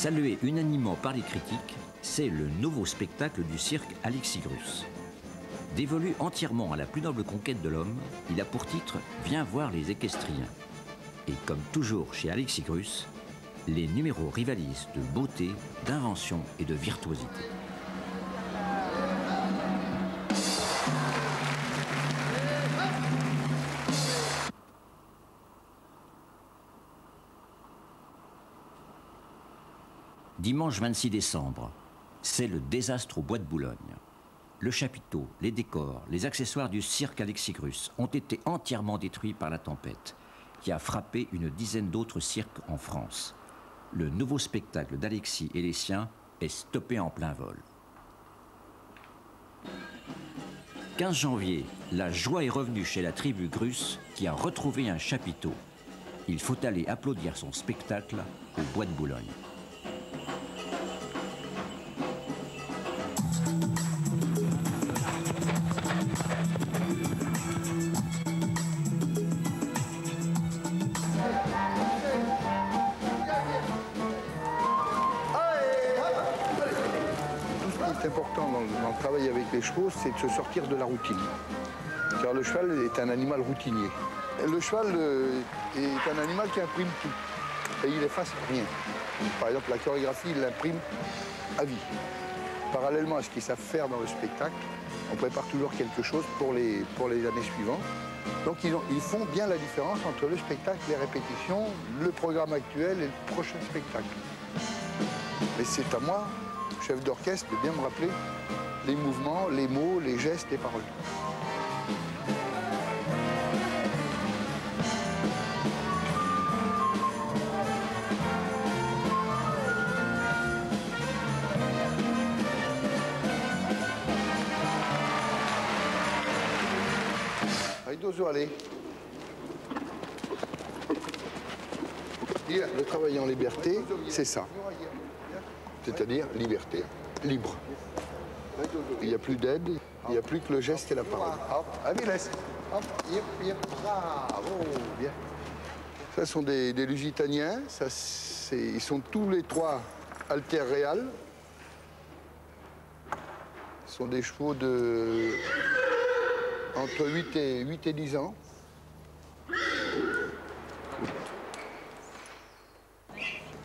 Salué unanimement par les critiques, c'est le nouveau spectacle du cirque Alexigrus. Dévolu entièrement à la plus noble conquête de l'homme, il a pour titre « Viens voir les équestriens ». Et comme toujours chez Alexigrus, les numéros rivalisent de beauté, d'invention et de virtuosité. Dimanche 26 décembre, c'est le désastre au bois de Boulogne. Le chapiteau, les décors, les accessoires du cirque Alexigrus ont été entièrement détruits par la tempête, qui a frappé une dizaine d'autres cirques en France. Le nouveau spectacle d'Alexis et les siens est stoppé en plein vol. 15 janvier, la joie est revenue chez la tribu Grus qui a retrouvé un chapiteau. Il faut aller applaudir son spectacle au bois de Boulogne. Important dans le travail avec les chevaux, c'est de se sortir de la routine. Car le cheval est un animal routinier. Le cheval est un animal qui imprime tout. Et il efface rien. Par exemple, la chorégraphie, il l'imprime à vie. Parallèlement à ce qu'ils savent faire dans le spectacle, on prépare toujours quelque chose pour les années suivantes. Donc ils font bien la différence entre le spectacle, les répétitions, le programme actuel et le prochain spectacle. Mais c'est à moi, chef d'orchestre, de bien me rappeler les mouvements, les mots, les gestes, les paroles. Dozo, allez. Le travail en liberté, c'est ça. C'est-à-dire liberté, libre. Il n'y a plus d'aide, il n'y a plus que le geste et la parole. Hop, allez, laisse. Hop, bravo, bien. Ça sont des Lusitaniens, ils sont tous les trois alter réal. Ce sont des chevaux de entre 8 et 10 ans.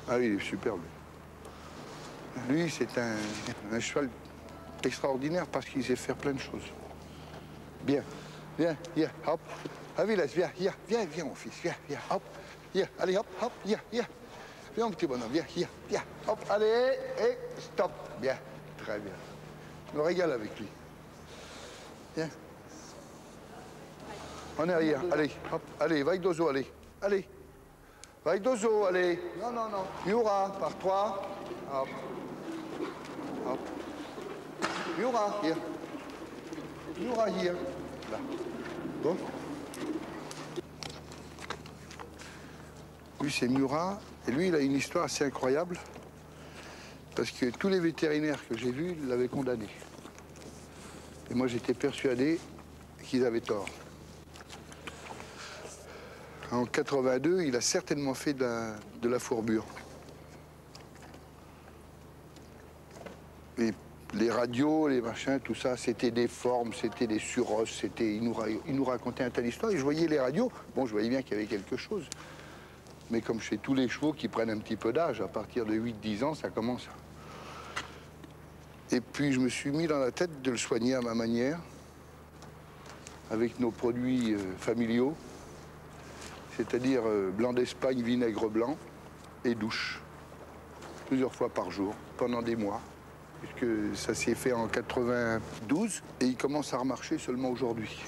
Ah oui, il est superbe. Lui, c'est un cheval extraordinaire parce qu'il sait faire plein de choses. Bien, viens, hop. Ah oui, laisse, viens, mon fils, viens, hop. Allez, hop, viens. Viens, mon petit bonhomme, viens, hop, allez, et stop. Bien, très bien. Je me régale avec lui. Viens. En arrière, allez, hop, allez, va avec Dozo, allez. Va avec Dozo, allez. Non. Miura, par 3. Hop. Miura, here. Miura, here. Là. Bon. Lui, c'est Murat. Et lui, il a une histoire assez incroyable. Parce que tous les vétérinaires que j'ai vus l'avaient condamné. Et moi, j'étais persuadé qu'ils avaient tort. En 82, il a certainement fait de la fourbure. Et les radios, les machins, tout ça, c'était des formes, c'était des surosses, il nous racontait un tel histoire. Et je voyais les radios, bon, je voyais bien qu'il y avait quelque chose. Mais comme chez tous les chevaux qui prennent un petit peu d'âge, à partir de 8-10 ans, ça commence. Et puis je me suis mis dans la tête de le soigner à ma manière, avec nos produits familiaux. C'est-à-dire blanc d'Espagne, vinaigre blanc et douche, plusieurs fois par jour, pendant des mois, puisque ça s'est fait en 92 et il commence à remarcher seulement aujourd'hui.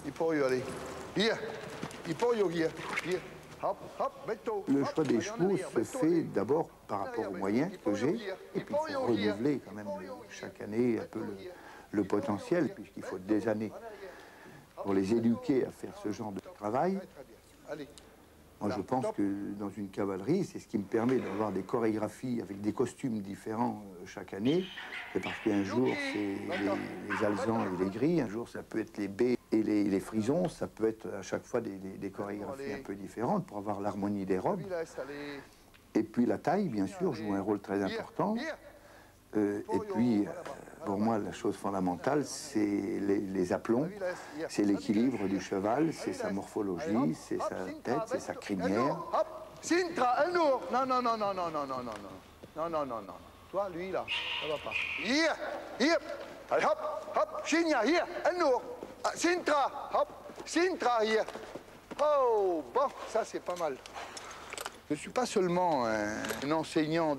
Il peut y aller. Here. Il peut y aller. Here. Hop, Beto. Le choix des chevaux se fait d'abord par rapport aux moyens que j'ai, et puis il faut renouveler quand même chaque année un peu le potentiel, puisqu'il faut des années pour les éduquer à faire ce genre de travail. Moi, je pense que dans une cavalerie, c'est ce qui me permet d'avoir des chorégraphies avec des costumes différents chaque année. C'est parce qu'un jour, c'est les alezans et les grilles, un jour, ça peut être les baies Et les frisons, ça peut être à chaque fois des chorégraphies un peu différentes pour avoir l'harmonie des robes. Et puis la taille, bien sûr, joue un rôle très important. Et puis, pour moi, la chose fondamentale, c'est les aplombs, c'est l'équilibre du cheval, c'est sa morphologie, c'est sa tête, c'est sa crinière. Sintra, un ours. Non, non, non, non, non, non, non, non, non. Non, non, non, non. Toi, lui, là, ça va pas. Hier, hier. Allez, hop, hop. Signa, hier, un ours. Sintra, hop. Sintra, hier. Oh, bon, ça, c'est pas mal. Je ne suis pas seulement un enseignant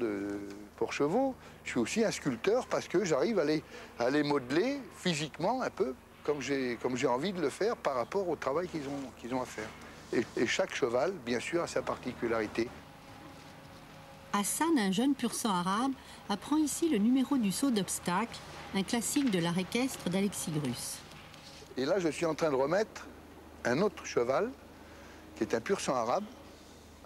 pour chevaux, je suis aussi un sculpteur parce que j'arrive à les modeler physiquement un peu comme j'ai envie de le faire par rapport au travail qu'ils ont à faire. Et chaque cheval, bien sûr, a sa particularité. Hassan, un jeune pur sang arabe, apprend ici le numéro du saut d'obstacle, un classique de l'art équestre d'Alexis Grus. Et là, je suis en train de remettre un autre cheval, qui est un pur sang arabe,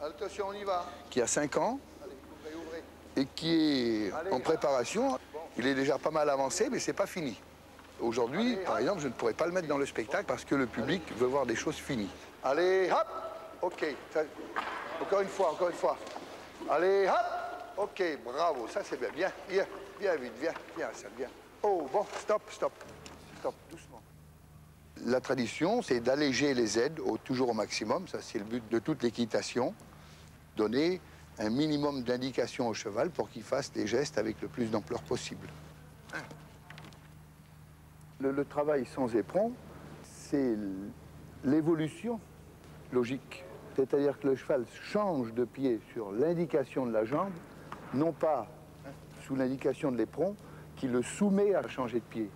attention, on y va. Qui a 5 ans. Allez, ouvrez. Et qui est en préparation. Il est déjà pas mal avancé, mais c'est pas fini. Aujourd'hui, par exemple, je ne pourrais pas le mettre dans le spectacle parce que le public veut voir des choses finies. Allez, hop. OK. Ça, encore une fois, encore une fois. Allez, hop. OK, bravo. Ça, c'est bien. Viens, viens, viens vite, viens, viens, ça, viens. Oh, bon, stop, stop. Stop, doucement. La tradition, c'est d'alléger les aides toujours au maximum. Ça, c'est le but de toute l'équitation. Donner un minimum d'indications au cheval pour qu'il fasse des gestes avec le plus d'ampleur possible. Le travail sans éperon, c'est l'évolution logique. C'est-à-dire que le cheval change de pied sur l'indication de la jambe, non pas sous l'indication de l'éperon, qui le soumet à changer de pied.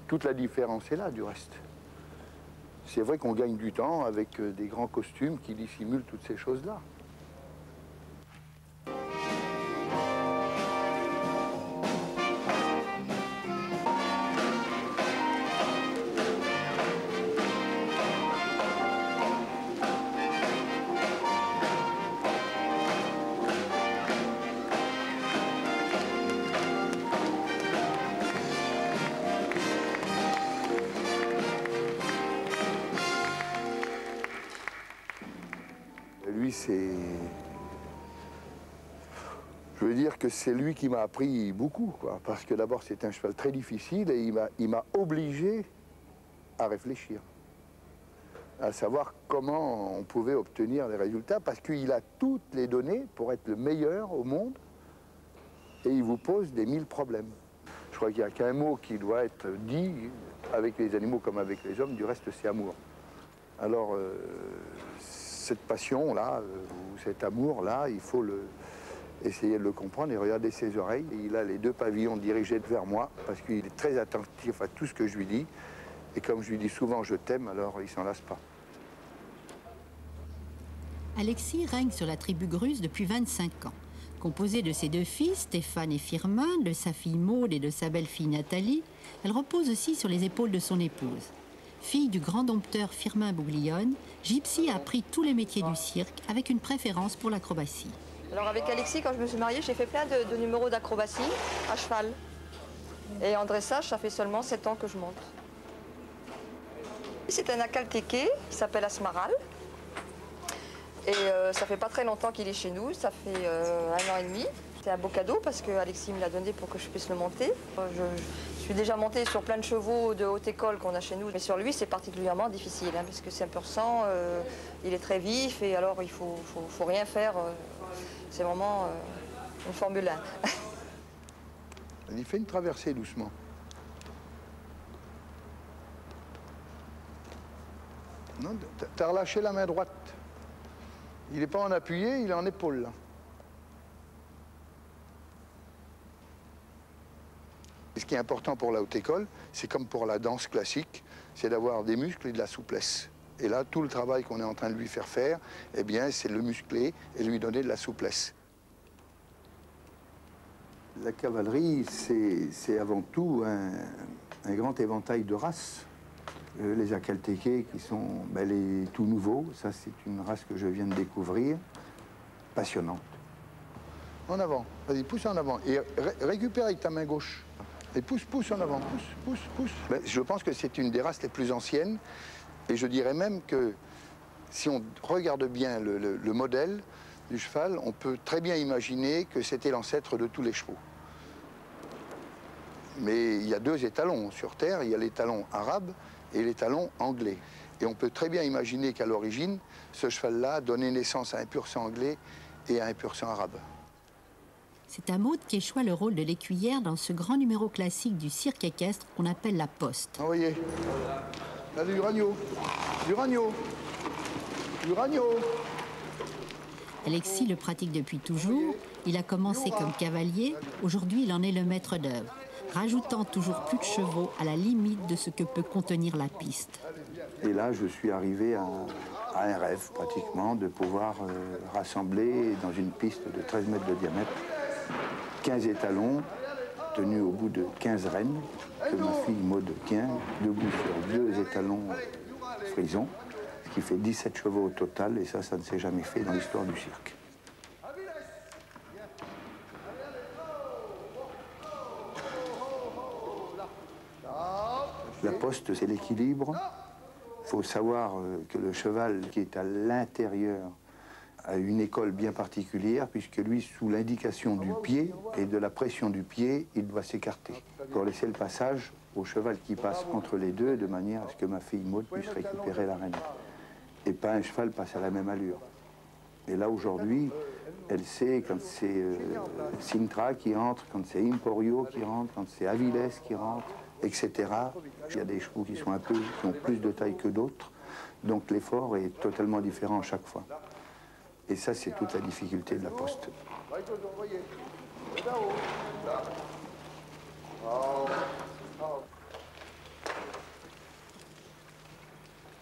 Toute la différence est là, du reste. C'est vrai qu'on gagne du temps avec des grands costumes qui dissimulent toutes ces choses-là. Lui, je veux dire que c'est lui qui m'a appris beaucoup, quoi, parce que d'abord, c'est un cheval très difficile et il m'a obligé à réfléchir, à savoir comment on pouvait obtenir les résultats, parce qu'il a toutes les données pour être le meilleur au monde et il vous pose des 1000 problèmes. Je crois qu'il n'y a qu'un mot qui doit être dit avec les animaux comme avec les hommes, du reste, c'est amour. Alors, cette passion-là, ou cet amour-là, il faut essayer de le comprendre et regarder ses oreilles. Et il a les 2 pavillons dirigés vers moi parce qu'il est très attentif à tout ce que je lui dis. Et comme je lui dis souvent « je t'aime », alors il ne s'en lasse pas. Alexis règne sur la tribu Grus depuis 25 ans. Composée de ses 2 fils, Stéphane et Firmin, de sa fille Maude et de sa belle-fille Nathalie, elle repose aussi sur les épaules de son épouse. Fille du grand dompteur Firmin Bouglione, Gypsy a appris tous les métiers du cirque avec une préférence pour l'acrobatie. Alors avec Alexis, quand je me suis mariée, j'ai fait plein de numéros d'acrobatie à cheval. Et en dressage, ça fait seulement 7 ans que je monte. C'est un akaltéké qui s'appelle Asmaral. Et ça fait pas très longtemps qu'il est chez nous, ça fait 1 an et demi. C'est un beau cadeau parce que Alexis me l'a donné pour que je puisse le monter. Je suis déjà montée sur plein de chevaux de haute école qu'on a chez nous, mais sur lui c'est particulièrement difficile hein, parce que c'est un pur sang, il est très vif et alors il faut rien faire. C'est vraiment une Formule 1. Il fait une traversée doucement. Non, t'as relâché la main droite. Il n'est pas en appuyé, il est en épaule là. Ce qui est important pour la haute école, c'est comme pour la danse classique, c'est d'avoir des muscles et de la souplesse. Et là, tout le travail qu'on est en train de lui faire, eh bien, c'est le muscler et lui donner de la souplesse. La cavalerie, c'est avant tout un grand éventail de races. Les akaltékés qui sont les tout nouveaux, ça c'est une race que je viens de découvrir, passionnante. En avant, vas-y, pousse en avant et récupère avec ta main gauche. Et pousse en avant, pousse. Je pense que c'est une des races les plus anciennes Et je dirais même que si on regarde bien le modèle du cheval, on peut très bien imaginer que c'était l'ancêtre de tous les chevaux. Mais il y a deux étalons sur Terre, il y a l'étalon arabe et l'étalon anglais. Et on peut très bien imaginer qu'à l'origine, ce cheval-là donnait naissance à un pur sang anglais et à un pur sang arabe. C'est à Maud qu'échoit le rôle de l'écuyère dans ce grand numéro classique du cirque équestre qu'on appelle la Poste. Ah, voyez, là, du ragno, du ragno, du ragno. Alexis le pratique depuis toujours. Il a commencé comme cavalier. Aujourd'hui, il en est le maître d'œuvre, rajoutant toujours plus de chevaux à la limite de ce que peut contenir la piste. Et là, je suis arrivé à un rêve, pratiquement, de pouvoir rassembler dans une piste de 13 mètres de diamètre 15 étalons tenus au bout de 15 rênes, que ma fille Maud tient, debout sur 2 étalons frisons, ce qui fait 17 chevaux au total, et ça ne s'est jamais fait dans l'histoire du cirque. La poste, c'est l'équilibre. Il faut savoir que le cheval qui est à l'intérieur a une école bien particulière, puisque lui, sous l'indication du pied et de la pression du pied, il doit s'écarter pour laisser le passage au cheval qui passe entre les deux, de manière à ce que ma fille Maud puisse récupérer la rêne. Et pas un cheval passe à la même allure. Et là, aujourd'hui, elle sait quand c'est Sintra qui entre, quand c'est Emporio qui rentre, quand c'est Avilés qui rentre, etc. Il y a des chevaux qui ont plus de taille que d'autres, donc l'effort est totalement différent à chaque fois. Et ça, c'est toute la difficulté de la poste.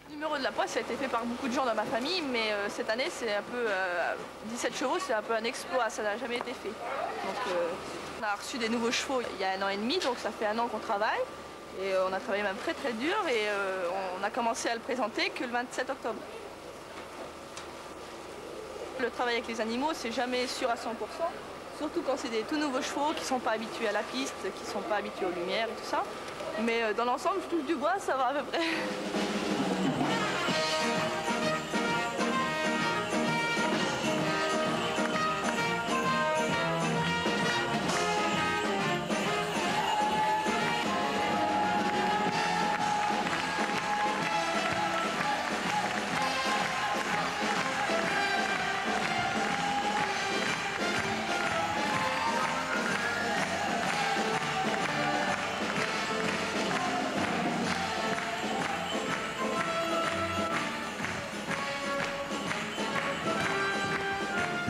Le numéro de la poste a été fait par beaucoup de gens dans ma famille, mais cette année, c'est un peu 17 chevaux, c'est un peu un exploit, ça n'a jamais été fait. Donc, on a reçu des nouveaux chevaux il y a 1 an et demi, donc ça fait 1 an qu'on travaille. Et on a travaillé même très très dur et on a commencé à le présenter que le 27 octobre. Le travail avec les animaux, c'est jamais sûr à 100%, surtout quand c'est des tout nouveaux chevaux qui ne sont pas habitués à la piste, qui ne sont pas habitués aux lumières et tout ça. Mais dans l'ensemble, je touche du bois, ça va à peu près.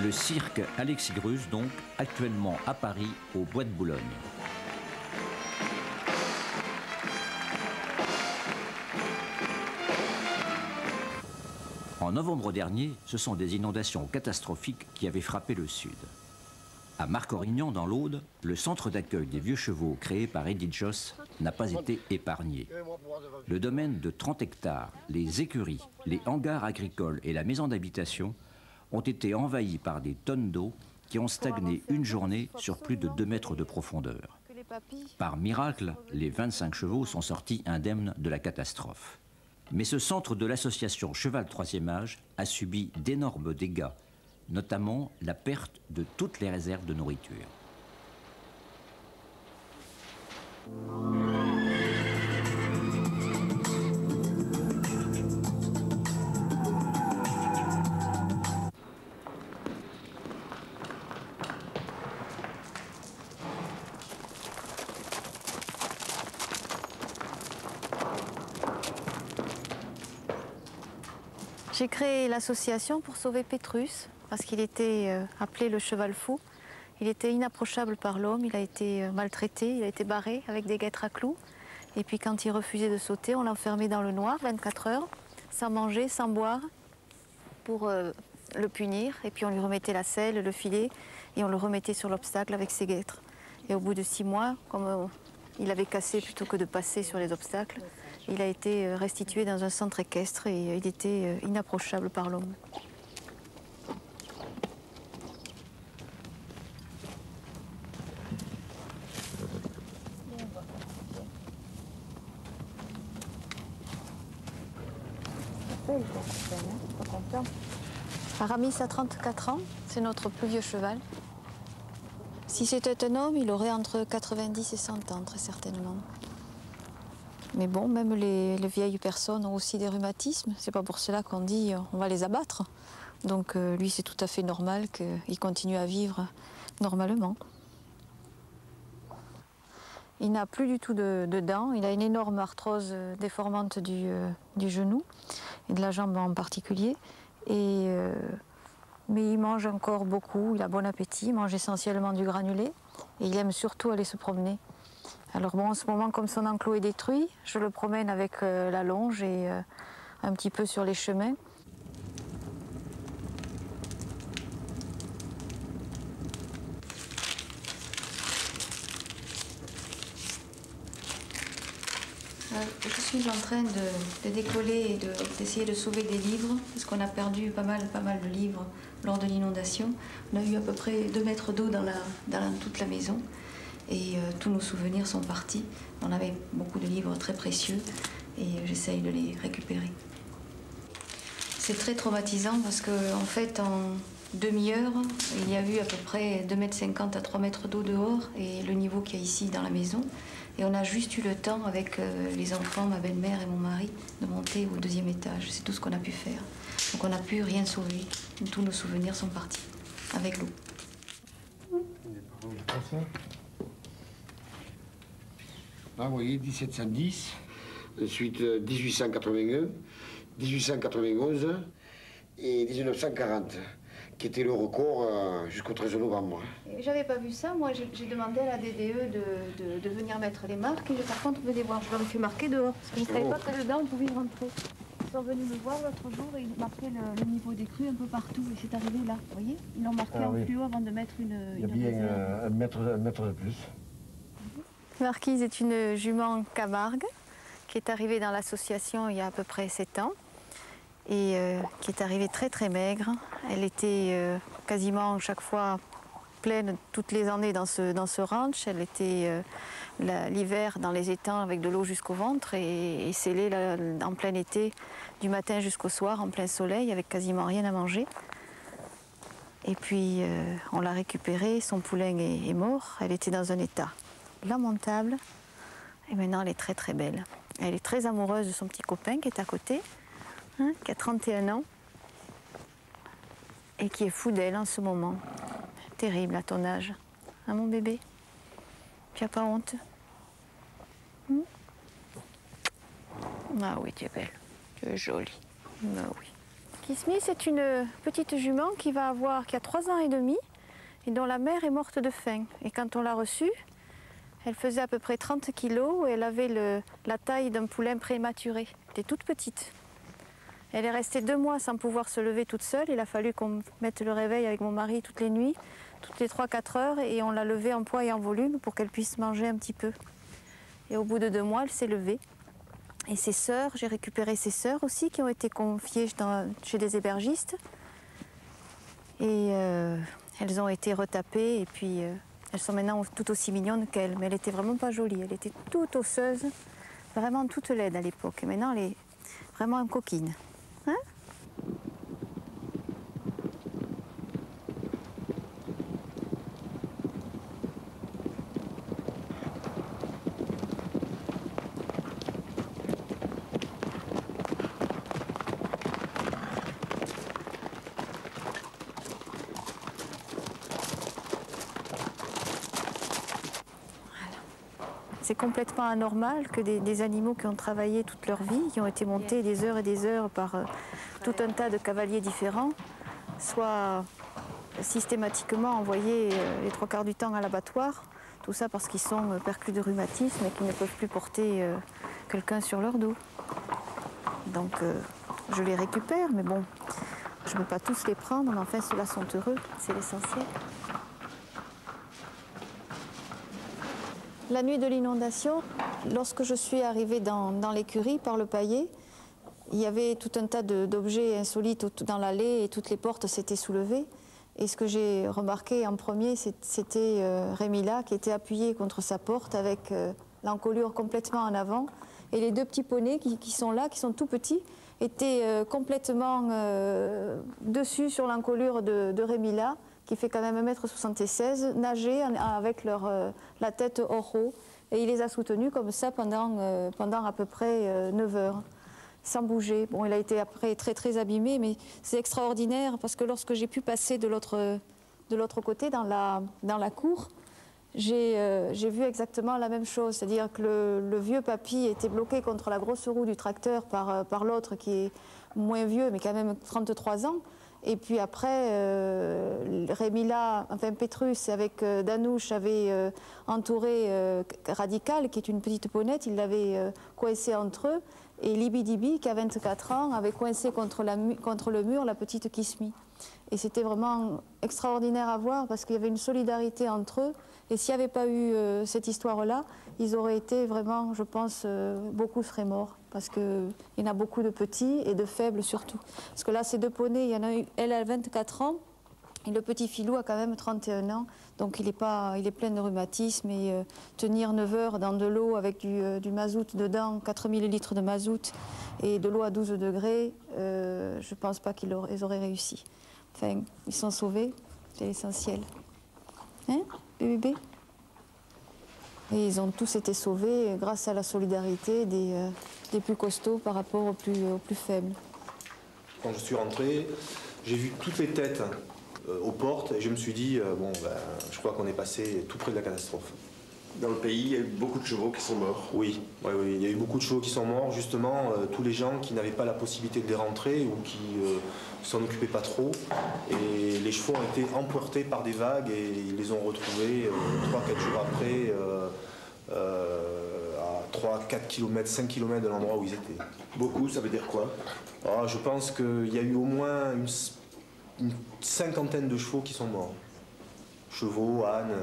Le cirque Alexis Gruz, donc, actuellement à Paris, au Bois de Boulogne. En novembre dernier, ce sont des inondations catastrophiques qui avaient frappé le sud. À Marcorignan, dans l'Aude, le centre d'accueil des vieux chevaux créé par Edith Joss n'a pas été épargné. Le domaine de 30 hectares, les écuries, les hangars agricoles et la maison d'habitation ont été envahis par des tonnes d'eau qui ont stagné une journée sur plus de 2 mètres de profondeur. Par miracle, les 25 chevaux sont sortis indemnes de la catastrophe. Mais ce centre de l'association Cheval 3e âge a subi d'énormes dégâts, notamment la perte de toutes les réserves de nourriture. J'ai créé l'association pour sauver Pétrus, parce qu'il était appelé le cheval fou. Il était inapprochable par l'homme, il a été maltraité, il a été barré avec des guêtres à clous. Et puis quand il refusait de sauter, on l'enfermait dans le noir 24 heures, sans manger, sans boire, pour le punir. Et puis on lui remettait la selle, le filet, et on le remettait sur l'obstacle avec ses guêtres. Et au bout de 6 mois, comme il avait cassé plutôt que de passer sur les obstacles, il a été restitué dans un centre équestre et il était inapprochable par l'homme. paye, quoi. Pas content. Aramis a 34 ans, c'est notre plus vieux cheval. Si c'était un homme, il aurait entre 90 et 100 ans, très certainement. Mais bon, même les vieilles personnes ont aussi des rhumatismes. C'est pas pour cela qu'on dit on va les abattre. Donc lui, c'est tout à fait normal qu'il continue à vivre normalement. Il n'a plus du tout de dents. Il a une énorme arthrose déformante du genou et de la jambe en particulier. Mais il mange encore beaucoup, il a bon appétit, il mange essentiellement du granulé et il aime surtout aller se promener. Alors bon, en ce moment, comme son enclos est détruit, je le promène avec la longe et un petit peu sur les chemins. Je suis en train de décoller et d'essayer de sauver des livres, parce qu'on a perdu pas mal de livres lors de l'inondation. On a eu à peu près 2 mètres d'eau dans toute la maison, et tous nos souvenirs sont partis. On avait beaucoup de livres très précieux, et j'essaye de les récupérer. C'est très traumatisant, parce qu'en fait, en demi-heure, il y a eu à peu près 2,50 m à 3 mètres d'eau dehors, et le niveau qu'il y a ici dans la maison. Et on a juste eu le temps, avec les enfants, ma belle-mère et mon mari, de monter au 2e étage. C'est tout ce qu'on a pu faire. Donc on n'a pu rien sauver. Tous nos souvenirs sont partis, avec l'eau. Là, vous voyez, 1710, ensuite 1881, 1891 et 1940, qui était le record jusqu'au 13 novembre. J'avais pas vu ça. Moi, j'ai demandé à la DDE de venir mettre les marques. Et par contre, venez voir, je leur ai fait marquer dehors. Parce que je ne savais pas que dedans, on pouvait y rentrer. Ils sont venus me voir l'autre jour et ils marquaient le niveau des crues un peu partout. Et c'est arrivé là, vous voyez. Ils l'ont marqué en fluo avant de mettre une Il y a bien un mètre de plus. Marquise est une jument Camargue qui est arrivée dans l'association il y a à peu près 7 ans. Et qui est arrivée très très maigre. Elle était quasiment chaque fois pleine toutes les années dans ce ranch. Elle était l'hiver dans les étangs avec de l'eau jusqu'au ventre et scellée en plein été du matin jusqu'au soir en plein soleil avec quasiment rien à manger. Et puis on l'a récupérée, son poulain est mort. Elle était dans un état lamentable et maintenant elle est très très belle. Elle est très amoureuse de son petit copain qui est à côté. Qui a 31 ans et qui est fou d'elle en ce moment. Terrible à ton âge, hein, mon bébé? Tu n'as pas honte? Ah oui, tu es belle, tu es jolie. Ah oui. Kismi, c'est une petite jument qui a 3 ans et demi et dont la mère est morte de faim. Et quand on l'a reçue, elle faisait à peu près 30 kilos et elle avait la taille d'un poulain prématuré. Elle était toute petite. Elle est restée 2 mois sans pouvoir se lever toute seule. Il a fallu qu'on mette le réveil avec mon mari toutes les nuits, toutes les 3-4 heures, et on l'a levée en poids et en volume pour qu'elle puisse manger un petit peu. Et au bout de 2 mois, elle s'est levée. Et ses sœurs, j'ai récupéré ses sœurs aussi, qui ont été confiées chez des hébergistes. Et elles ont été retapées, et puis elles sont maintenant tout aussi mignonnes qu'elle. Mais elle était vraiment pas jolie, elle était toute osseuse, vraiment toute laide à l'époque. Et maintenant, elle est vraiment coquine. Hein? C'est complètement anormal que des animaux qui ont travaillé toute leur vie, qui ont été montés des heures et des heures par tout un tas de cavaliers différents, soient systématiquement envoyés les 3/4 du temps à l'abattoir. Tout ça parce qu'ils sont perclus de rhumatisme et qu'ils ne peuvent plus porter quelqu'un sur leur dos. Donc je les récupère, mais bon, je ne peux pas tous les prendre, mais enfin ceux-là sont heureux, c'est l'essentiel. La nuit de l'inondation, lorsque je suis arrivée dans l'écurie par le paillet, il y avait tout un tas d'objets insolites dans l'allée et toutes les portes s'étaient soulevées. Et ce que j'ai remarqué en premier, c'était Rémila qui était appuyée contre sa porte avec l'encolure complètement en avant. Et les deux petits poneys qui sont là, qui sont tout petits, étaient complètement dessus sur l'encolure de Rémila, qui fait quand même 1,76 m, nager avec la tête hors eau. Et il les a soutenus comme ça pendant à peu près 9 heures, sans bouger. Bon, il a été après très abîmé, mais c'est extraordinaire parce que lorsque j'ai pu passer de l'autre côté, dans la cour, j'ai vu exactement la même chose. C'est-à-dire que le vieux papy était bloqué contre la grosse roue du tracteur par l'autre qui est moins vieux, mais quand même 33 ans. Et puis après, Rémila, enfin Pétrus avec Danouche avait entouré Radical, qui est une petite ponette, il l'avait coincé entre eux. Et Libidibi, qui a 24 ans, avait coincé contre le mur la petite Kismi. Et c'était vraiment extraordinaire à voir parce qu'il y avait une solidarité entre eux. Et s'il n'y avait pas eu cette histoire-là, ils auraient été vraiment, je pense, beaucoup seraient morts. Parce qu'il y en a beaucoup de petits et de faibles surtout. Parce que là, ces deux poneys, il y en a eu, elle a 24 ans et le petit filou a quand même 31 ans. Donc il est plein de rhumatisme et tenir 9 heures dans de l'eau avec du mazout dedans, 4000 litres de mazout et de l'eau à 12 degrés, je ne pense pas qu'ils auraient réussi. Enfin, ils sont sauvés, c'est l'essentiel. Hein, bébé? Et ils ont tous été sauvés grâce à la solidarité des plus costauds par rapport aux plus faibles. Quand je suis rentré, j'ai vu toutes les têtes aux portes et je me suis dit, bon, ben, je crois qu'on est passé tout près de la catastrophe. Dans le pays, il y a eu beaucoup de chevaux qui sont morts. Oui, il y a eu beaucoup de chevaux qui sont morts, justement, tous les gens qui n'avaient pas la possibilité de les rentrer ou qui s'en occupaient pas trop. Et les chevaux ont été emportés par des vagues et ils les ont retrouvés 3-4 jours après à 3-4 km, 5 km de l'endroit où ils étaient. Beaucoup, ça veut dire quoi? Je pense qu'il y a eu au moins une cinquantaine de chevaux qui sont morts. Chevaux, ânes...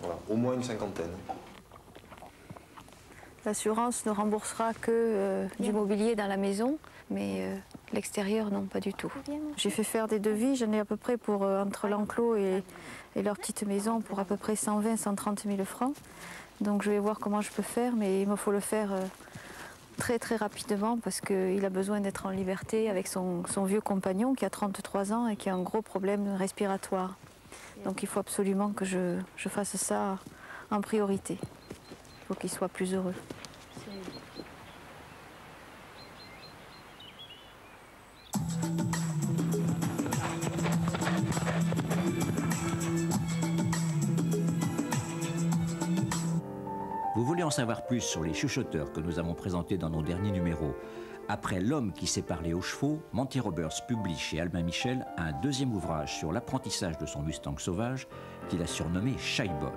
Voilà, au moins une cinquantaine. L'assurance ne remboursera que du mobilier dans la maison, mais l'extérieur, non, pas du tout. J'ai fait faire des devis, j'en ai à peu près pour, entre l'enclos et leur petite maison, pour à peu près 120-130 000 francs. Donc je vais voir comment je peux faire, mais il me faut le faire très rapidement parce qu'il a besoin d'être en liberté avec son vieux compagnon qui a 33 ans et qui a un gros problème respiratoire. Donc il faut absolument que je fasse ça en priorité. Il faut qu'il soit plus heureux. Vous voulez en savoir plus sur les chuchoteurs que nous avons présentés dans nos derniers numéros? Après L'homme qui sait parler aux chevaux, Monty Roberts publie chez Albin Michel un deuxième ouvrage sur l'apprentissage de son Mustang sauvage qu'il a surnommé Shy Boy.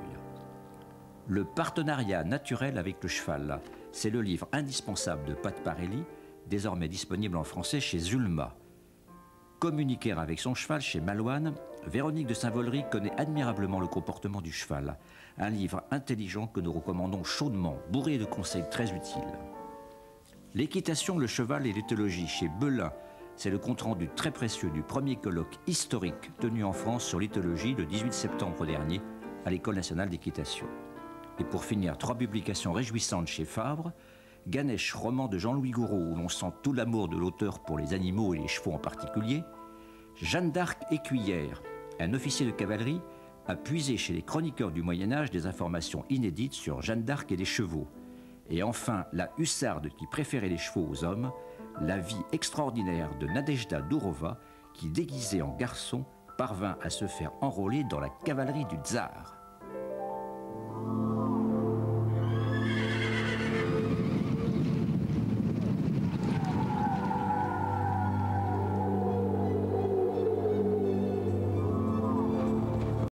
Le partenariat naturel avec le cheval, c'est le livre indispensable de Pat Parelli, désormais disponible en français chez Zulma. Communiquer avec son cheval chez Malouane, Véronique de Saint-Volery connaît admirablement le comportement du cheval. Un livre intelligent que nous recommandons chaudement, bourré de conseils très utiles. L'équitation, le cheval et l'éthologie chez Belin, c'est le compte-rendu très précieux du premier colloque historique tenu en France sur l'éthologie le 18 septembre dernier à l'École nationale d'équitation. Et pour finir, 3 publications réjouissantes chez Fabre, Ganesh, roman de Jean-Louis Gouraud où l'on sent tout l'amour de l'auteur pour les animaux et les chevaux en particulier, Jeanne d'Arc écuyère, un officier de cavalerie, a puisé chez les chroniqueurs du Moyen-Âge des informations inédites sur Jeanne d'Arc et les chevaux. Et enfin, la hussarde qui préférait les chevaux aux hommes, la vie extraordinaire de Nadejda Dourova qui, déguisée en garçon, parvint à se faire enrôler dans la cavalerie du tsar.